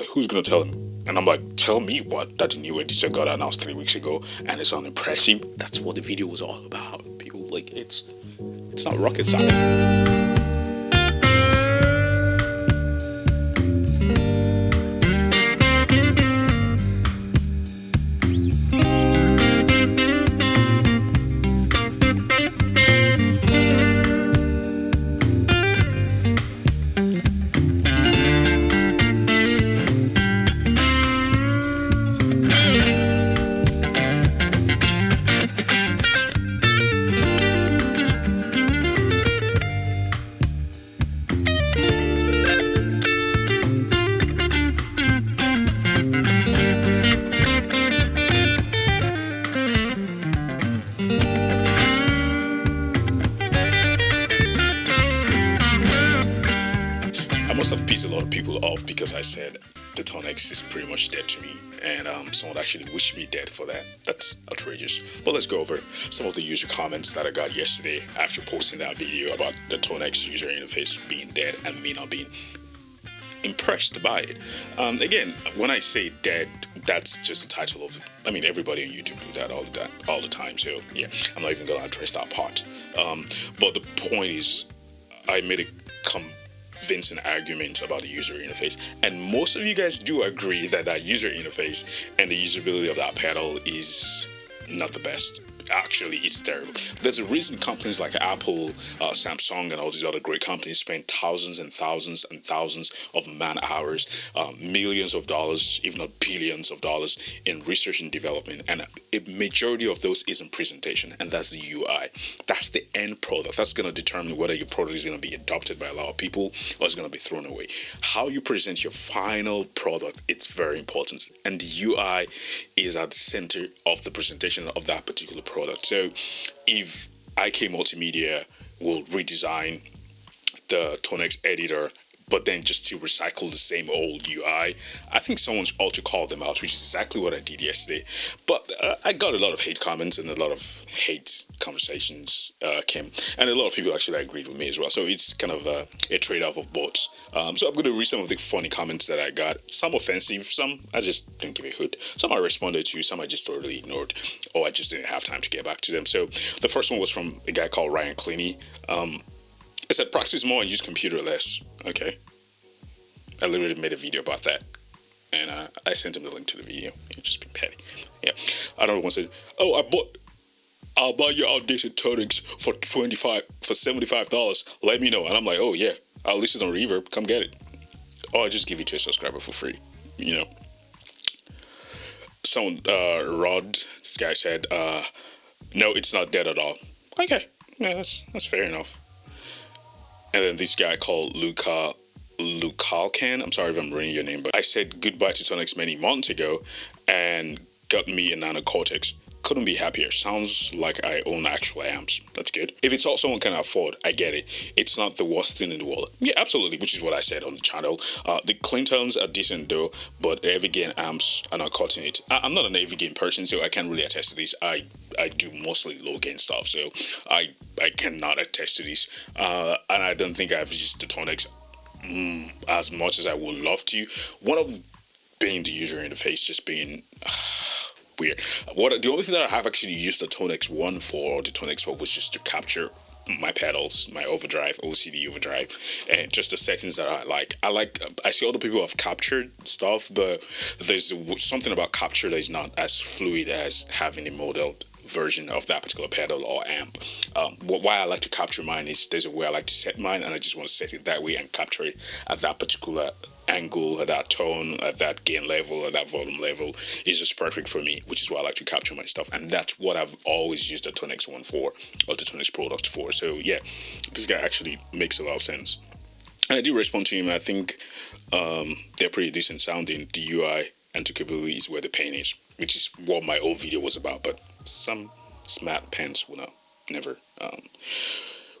who's gonna tell him? And I'm like, tell me what? That the new edition got announced 3 weeks ago and it's unimpressive. That's what the video was all about. People like it's not rocket science. I must have pissed a lot of people off because I said the Tonex is pretty much dead to me, and someone actually wished me dead for that. That's outrageous. But let's go over some of the user comments that I got yesterday after posting that video about the Tonex user interface being dead and me not being impressed by it. Again, when I say dead, that's just the title of it. I mean, everybody on YouTube do that all the time. So yeah, I'm not even gonna address that part. But the point is, I made a convincing argument about the user interface, and most of you guys do agree that that user interface and the usability of that pedal is not the best. Actually, it's terrible. There's a reason companies like Apple, Samsung, and all these other great companies spend thousands and thousands and thousands of man hours, millions of dollars, if not billions of dollars, in research and development. And a majority of those is in presentation, and that's the UI. That's the end product. That's going to determine whether your product is going to be adopted by a lot of people or it's going to be thrown away. How you present your final product, it's very important. And the UI is at the center of the presentation of that particular product. So if IK Multimedia will redesign the Tonex editor but then just to recycle the same old UI, I think someone ought to call them out, which is exactly what I did yesterday. But I got a lot of hate comments and a lot of hate conversations came, and a lot of people actually agreed with me as well. So it's kind of a trade-off of both. So I'm going to read some of the funny comments that I got. Some offensive, some I just didn't give a hoot. Some I responded to, some I just totally ignored, or I just didn't have time to get back to them. So the first one was from a guy called Ryan Cleaney. I said, practice more and use computer less. Okay. I literally made a video about that. And I sent him the link to the video. It's just being petty. Yeah. Another one said, oh, I'll buy your outdated Tonex for $75. Let me know. And I'm like, oh yeah, I'll list it on Reverb. Come get it. Or I'll just give it to a subscriber for free. You know. Someone, Rod, this guy said, no, it's not dead at all. Okay. Yeah, that's fair enough. And then this guy called Lukalkan, I'm sorry if I'm ruining your name, but I said goodbye to Tonex many months ago and got me a Nano Cortex. Couldn't be happier. Sounds like I own actual amps. That's good. If it's all someone can afford, I get it. It's not the worst thing in the world. Yeah, absolutely, which is what I said on the channel. The Clintons are decent though, but heavy gain amps are not cutting it. I'm not an heavy gain person, so I can't really attest to this. I do mostly low gain stuff, so I cannot attest to this. And I don't think I've used the Tonex as much as I would love to. One of being the user interface just being weird. The only thing that I have actually used the Tonex 1 for, or the Tonex 4, was just to capture my pedals, my overdrive, OCD overdrive, and just the settings that I like. I see other people have captured stuff, but there's something about capture that is not as fluid as having a modeled version of that particular pedal or amp. Why I like to capture mine is there's a way I like to set mine, and I just want to set it that way and capture it at that particular angle, at that tone, at that gain level, at that volume level. Is just perfect for me, which is why I like to capture my stuff, and that's what I've always used the Tonex 1 for, or the Tonex product for. So yeah, this guy actually makes a lot of sense, and I did respond to him. I think they're pretty decent sounding. The UI and the capability is where the pain is, which is what my old video was about, but some smart pants will never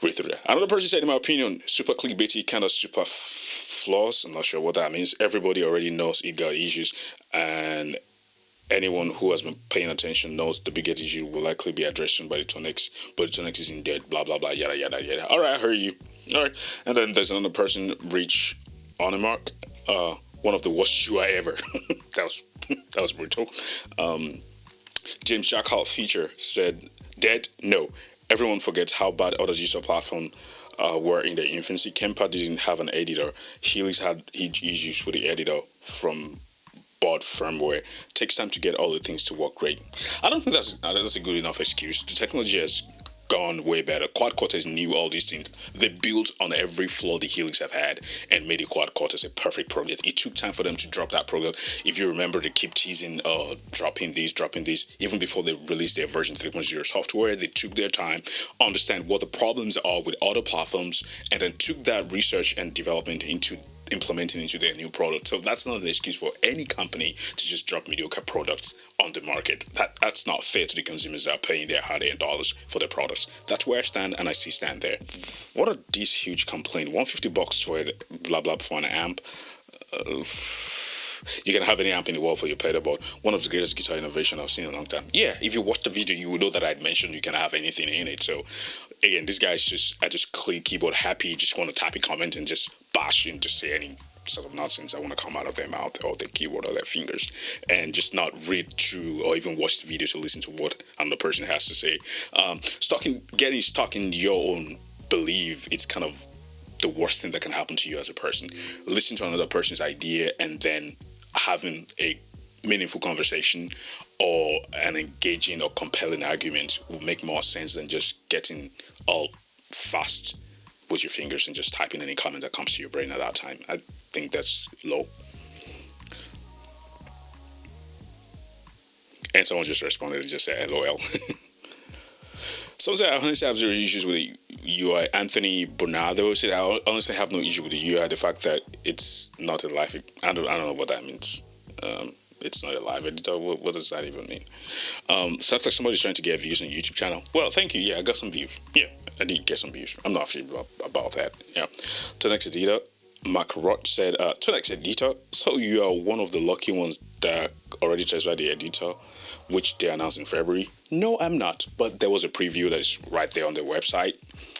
read through that. Another person said, in my opinion, super clickbaity, kind of super flaws. I'm not sure what that means. Everybody already knows it got issues, and anyone who has been paying attention knows the biggest issue will likely be addressed by the Tonex, but the Tonex isn't dead, blah blah blah, yada yada yada. All right, I heard you. All right, and then there's another person, Reach Onimark. one of the worst UI ever. that was that was brutal. James Jackal feature said, "Dead? No. Everyone forgets how bad other digital platforms were in their infancy. Kempa didn't have an editor. Helix had huge issues with the editor from board firmware. Takes time to get all the things to work great." I don't think that's a good enough excuse. The technology has gone way better. Quadcopters knew all these things. They built on every flaw the Helix have had and made the quadcopters a perfect project. It took time for them to drop that product. If you remember, they keep teasing, dropping these. Even before they released their version 3.0 software, they took their time, understand what the problems are with other platforms, and then took that research and development into implementing into their new product. So that's not an excuse for any company to just drop mediocre products on the market. That's not fair to the consumers that are paying their hard-earned dollars for their products. That's where I stand, and I still stand there. What are these huge complaints? $150 for it, blah blah, for an amp. You can have any amp in the world for your pedalboard. One of the greatest guitar innovation I've seen in a long time. Yeah, if you watch the video, you will know that I'd mentioned you can have anything in it. So again, this guy's just click keyboard happy, just want to type a comment and just bash and just say any sort of nonsense I want to come out of their mouth or their keyboard or their fingers, and just not read through or even watch the video to listen to what another person has to say. Getting stuck in your own belief, it's kind of the worst thing that can happen to you as a person. Listen to another person's idea and then having a meaningful conversation or an engaging or compelling argument will make more sense than just getting all fast with your fingers and just typing any comment that comes to your brain at that time. I think that's low. And someone just responded and just said LOL. Someone said, "I honestly have zero issues with the UI." Anthony Bernardo said, "I honestly have no issue with the UI. The fact that it's not a live, I don't know what that means. It's not a live editor. What does that even mean?" Sounds like somebody's trying to get views on YouTube channel. Well, thank you. Yeah, I got some views. Yeah, I did get some views. I'm not afraid about that. Yeah. Tonex editor, Mark Roth said, "Tonex editor. So you are one of the lucky ones that already tested the editor, which they announced in February." No, I'm not. But there was a preview that's right there on their website,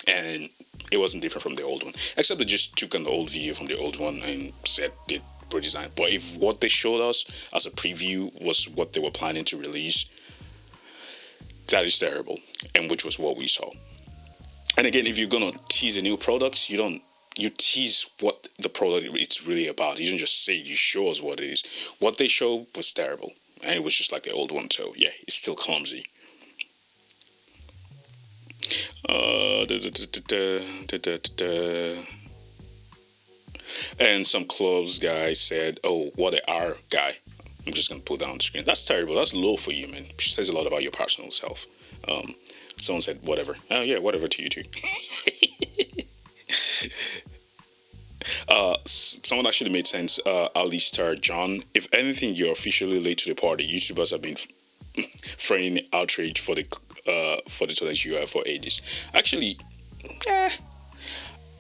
and it wasn't different from the old one, except they just took an old video from the old one and said they redesign. But if what they showed us as a preview was what they were planning to release, that is terrible, and which was what we saw. And again, if you're gonna tease a new product, you tease what the product it's really about. You don't just say, you show us what it is. What they showed was terrible, and it was just like the old one. So yeah, it's still clumsy. And some clothes guy said, "Oh, what a R guy." I'm just gonna put that on the screen. That's terrible. That's low for you, man. It says a lot about your personal self. Someone said, "Whatever." Oh yeah, whatever to you too. Someone actually made sense. Alistair John, "If anything, you're officially late to the party. YouTubers have been framing outrage for the Tonex UI for ages." Actually,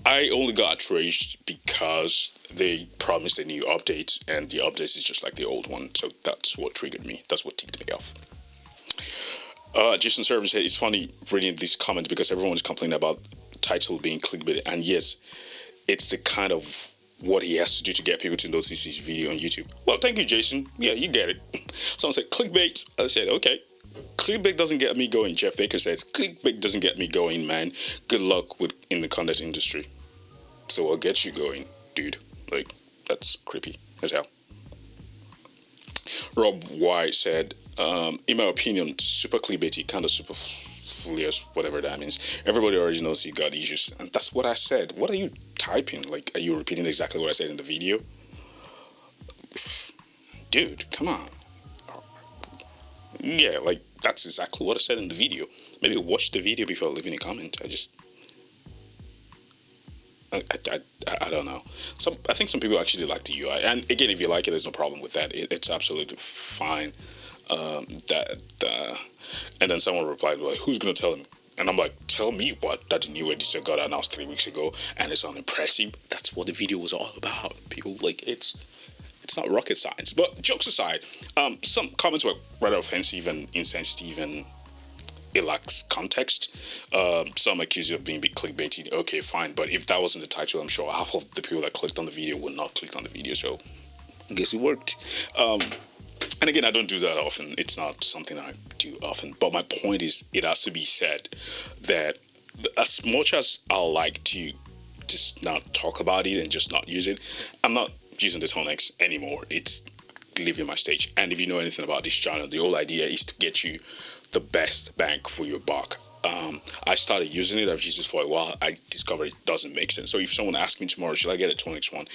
I only got outraged because they promised a new update, and the update is just like the old one. So that's what triggered me. That's what ticked me off. Jason Service said, "It's funny reading these comments because everyone is complaining about title being clickbait, and yes, it's the kind of what he has to do to get people to notice his video on YouTube." Well, thank you, Jason. Yeah, you get it. Someone said clickbait. I said, okay. Clickbait doesn't get me going. Jeff Baker says, "Clickbait doesn't get me going, man. Good luck in the content industry." So what gets you going, dude? Like, that's creepy as hell. Rob White said, "In my opinion, super clickbaity, kind of superfluous, whatever that means. Everybody already knows you got issues." And that's what I said. What are you typing? Like, are you repeating exactly what I said in the video? Dude, come on. Yeah, like, that's exactly what I said in the video. Maybe watch the video before leaving a comment. I don't know. I think some people actually like the UI, and again, if you like it, there's no problem with that. It's absolutely fine. And then someone replied, "Well, who's gonna tell him?" And I'm like, "Tell me what? That the new editor got announced 3 weeks ago, and it's unimpressive." That's what the video was all about. People, like, it's not rocket science. But jokes aside, some comments were rather offensive and insensitive, and it lacks context. Some accuse you of being clickbaity. Okay, fine, but if that wasn't the title, I'm sure half of the people that clicked on the video would not click on the video. So Guess it worked. And again, I don't do that often. It's not something I do often. But my point is, it has to be said that as much as I like to just not talk about it and just not use it, I'm not using the Tonex anymore. It's leaving my stage. And if you know anything about this channel, the whole idea is to get you the best bang for your buck. I started using it. I've used it for a while. I discovered it doesn't make sense. So if someone asks me tomorrow, should I get a Tonex one?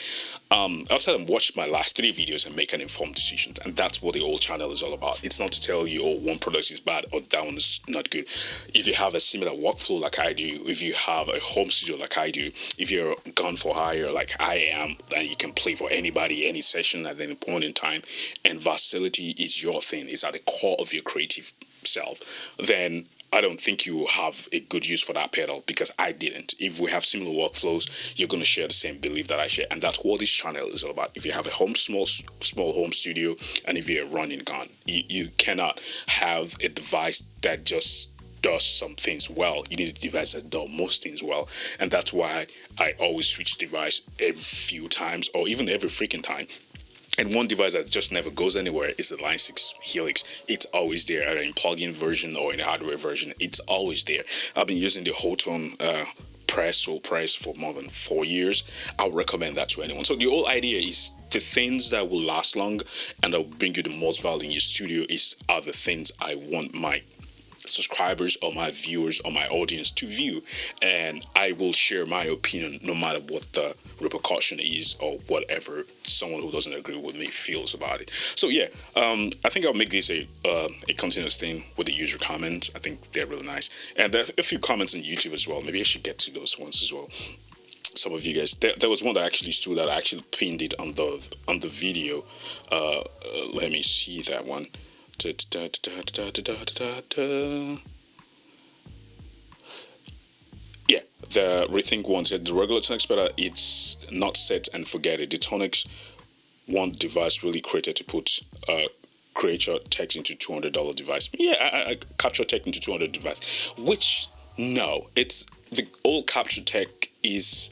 I'll tell them watch my last 3 videos and make an informed decision. And that's what the whole channel is all about. It's not to tell you, oh, one product is bad or that one is not good. If you have a similar workflow like I do, if you have a home studio like I do, if you're gun for hire like I am, and you can play for anybody, any session at any point in time, and versatility is your thing, it's at the core of your creative self, then I don't think you will have a good use for that pedal, because I didn't. If we have similar workflows, you're going to share the same belief that I share, and that's what this channel is all about. If you have a small home studio, and if you're running gun, you cannot have a device that just does some things well. You need a device that does most things well, and that's why I always switch device every few times, or even every freaking time. And one device that just never goes anywhere is the Line 6 Helix. It's always there, either in plug-in version or in the hardware version. It's always there. I've been using the Hotone Soul Press for more than 4 years. I would recommend that to anyone. So the whole idea is the things that will last long and that will bring you the most value in your studio are the things I want my subscribers or my viewers or my audience to view, and I will share my opinion no matter what the repercussion is or whatever someone who doesn't agree with me feels about it. So yeah, I think I'll make this a continuous thing with the user comments. I think they're really nice, and there are a few comments on YouTube as well. Maybe I should get to those ones as well. Some of you guys, there was one that actually stood out. I actually pinned it on the video. Let me see that one. Yeah, the Rethink one said the regular Tonex pedal, it's not set and forget it. The Tonex one device really created to put creature text into $200 device. Yeah, I capture text into $200 device. Which no, it's the old capture tech is.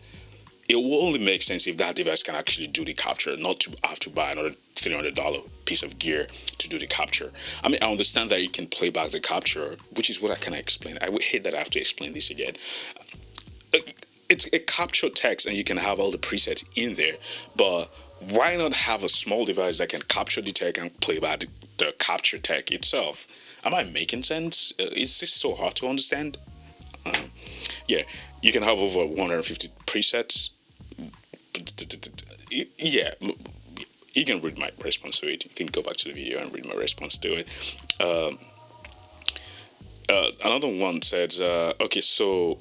It will only make sense if that device can actually do the capture, not to have to buy another $300 piece of gear to do the capture. I mean, I understand that you can play back the capture, which is what I can explain. I would hate that I have to explain this again. It's a capture text and you can have all the presets in there, but why not have a small device that can capture the tech and play back the capture tech itself? Am I making sense? Is this so hard to understand? Yeah, you can have over 150 presets. Yeah, you can read my response to it. You can go back to the video and read my response to it. Another one said, okay, so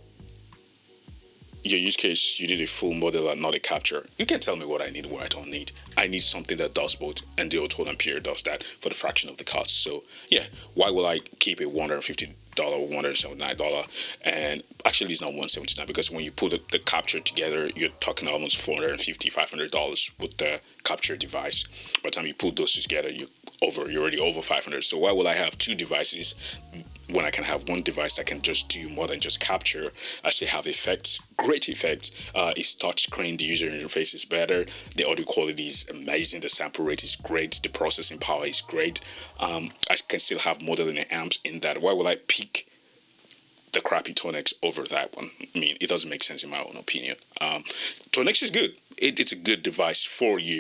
your use case, you did a full model and not a capture. You can tell me what I need and what I don't need. I need something that does both, and the Auto Ampere does that for the fraction of the cost. So yeah, why will I keep a $150 or $179? And actually it's not $179, because when you put the capture together, you're talking almost $450, $500 with the capture device. By the time you put those together, you're already over $500. So why will I have 2 devices when I can have one device that can just do more than just capture? I still have effects, great effects. It's touchscreen, the user interface is better, the audio quality is amazing, the sample rate is great, the processing power is great. I can still have modeling amps in that. Why will I pick the crappy Tonex over that one? I mean, it doesn't make sense in my own opinion. Tonex is good. It's a good device for you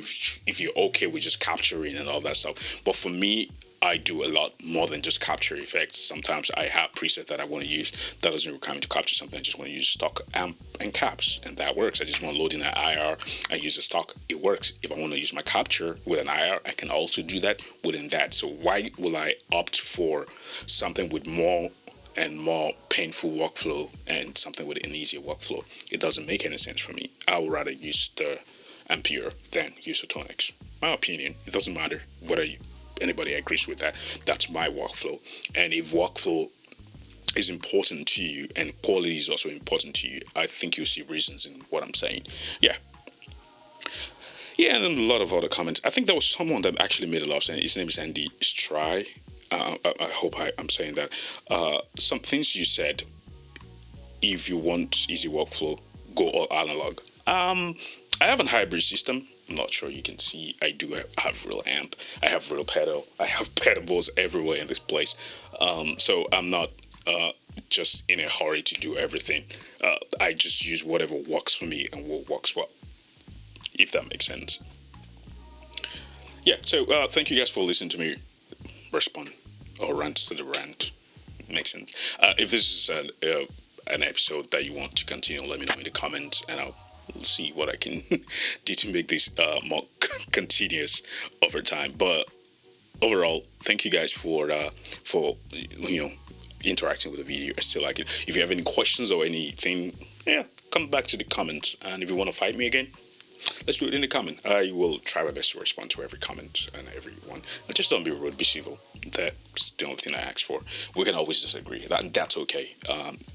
if you're okay with just capturing and all that stuff. But for me, I do a lot more than just capture effects. Sometimes I have presets that I want to use that doesn't require me to capture something. I just want to use stock amp and caps, and that works. I just want to load in an IR. I use a stock. It works. If I want to use my capture with an IR, I can also do that within that. So why will I opt for something with more and more painful workflow and something with an easier workflow? It doesn't make any sense for me. I would rather use the Ampere than use a Tonex. My opinion. It doesn't matter whether anybody agrees with that. That's my workflow. And if workflow is important to you and quality is also important to you, I think you'll see reasons in what I'm saying. Yeah, and then a lot of other comments. I think there was someone that actually made a lot of sense. His name is Andy Stry. I hope I'm saying that. Some things you said, if you want easy workflow, go all analog. I have a hybrid system. I'm not sure you can see. I do have real amp. I have real pedal. I have pedals everywhere in this place. So I'm not just in a hurry to do everything. I just use whatever works for me and what works well, if that makes sense. Yeah. So thank you guys for listening to me respond or rant to the rant. Makes sense. If this is an episode that you want to continue, let me know in the comments, and I'll see what I can do to make this more continuous over time. But overall, thank you guys for interacting with the video. I still like it. If you have any questions or anything, yeah, come back to the comments. And if you want to fight me again, let's do it in the comment. I will try my best to respond to every comment and everyone. And just don't be rude, be civil. That's the only thing I ask for. We can always disagree. That's okay.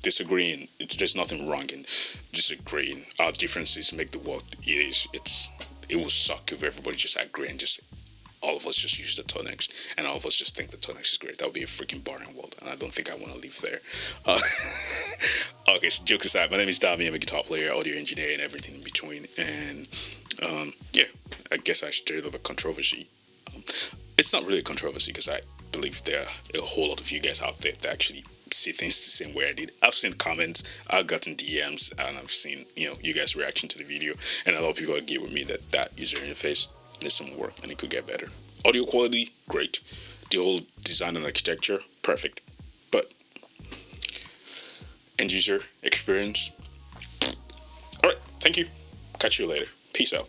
Disagreeing, there's nothing wrong in disagreeing. Our differences make the world it is. It will suck if everybody just agree and just all of us just use the Tonex and all of us just think the Tonex is great. That would be a freaking boring world, and I don't think I want to live there. Okay, so joke aside, my name is Dami. I'm a guitar player, audio engineer, and everything in between. And yeah, I guess I stirred up a controversy. It's not really a controversy because I believe there are a whole lot of you guys out there that actually see things the same way I did. I've seen comments, I've gotten DMs, and I've seen you guys' reaction to the video, and a lot of people agree with me that user interface needs some work and it could get better. Audio quality, great. The whole design and architecture, perfect. But end user experience. All right, thank you. Catch you later. Peace out.